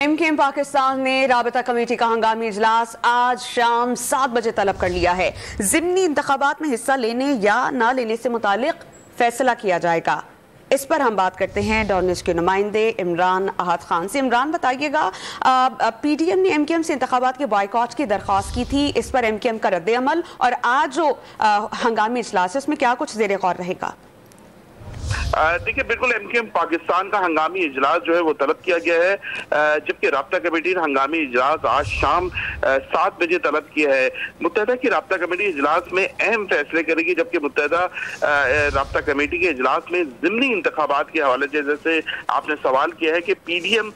MKM Pakistan ने राबता committee का हंगामी इजलास आज शाम 7 बजे तलब कर लिया है। ज़िमनी इंतखाबात में हिस्सा लेने या ना लेने से मुतालिक फैसला किया जाएगा। इस पर हम बात करते हैं डॉन न्यूज़ के नुमाइंदे इमरान अहद खान से। इमरान, बताइएगा, PDM ने MKM से इंतखाबात के बॉयकॉट की दरख्वास्त की थी, इस पर MKM का रद्द अमल और आज जो हंगामी इजलास है उसमें क्या कुछ ज़ेर गौर रहेगा? देखिए, बिल्कुल MKM पाकिस्तान का हंगामी इजलास जो है वो तलब किया गया है, जबकि राब्ता कमेटी ने हंगामी इजलास आज शाम 7 बजे तलब किया है। मुत्तहदा की राब्ता कमेटी इजलास में अहम फैसले करेगी, जबकि मुत्तहदा राब्ता कमेटी के इजलास में ज़िमनी इंतखाबात के हवाले से जैसे आपने सवाल किया है कि PDM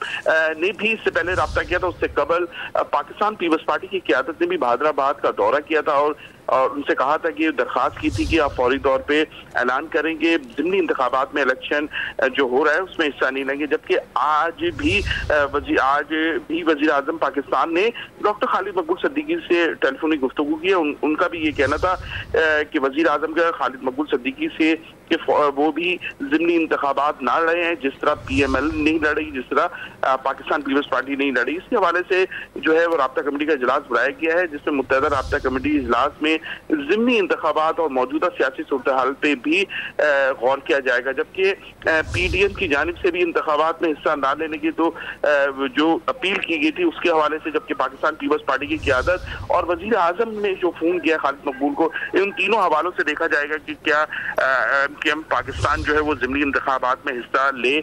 ने भी इससे पहले राब्ता किया था, उससे कबल पाकिस्तान पीपल्स पार्टी की क़यादत ने भी हैदराबाद का दौरा किया था और उनसे कहा था कि दरख्वास्त की थी कि आप फौरी तौर पे ऐलान करेंगे ज़िमनी इंतखाबात में इलेक्शन जो हो रहा है उसमें हिस्सा नहीं लेंगे। जबकि आज भी वज़ीर आज़म पाकिस्तान ने डॉक्टर खालिद मकबूल सिद्दीकी से टेलीफोनिक गुफ्तगू की है। उनका भी ये कहना था कि वज़ीर आज़म का खालिद मकबूल सिद्दीकी से कि वो भी ज़िमनी इंतखाबात ना लड़े हैं, जिस तरह PML नहीं लड़ी, जिस तरह पाकिस्तान पीपल्स पार्टी नहीं लड़ी। इसके हवाले से जो है वो राब्ता कमेटी का इजलास बुलाया गया है, जिसमें मुत्तहदा राब्ता कमेटी इजलास में ज़िमनी इंतखाबात और मौजूदा सियासी सूरत हाल पे भी गौर किया जाएगा। जबकि PDM की जानिब से भी इंतखाबात में हिस्सा ना लेने की तो जो अपील की गई थी उसके हवाले से, जबकि पाकिस्तान पीपल्स पार्टी की क़यादत और वज़ीर आज़म ने जो फ़ोन किया खालिद मकबूल को, इन तीनों हवालों से देखा जाएगा कि क्या MKM पाकिस्तान जो है वो ज़िमनी इंतखाबात में हिस्सा ले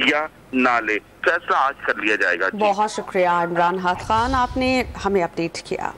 या ना ले। फैसला आज कर लिया जाएगा। बहुत शुक्रिया इमरान अहद खान, आपने हमें अपडेट किया।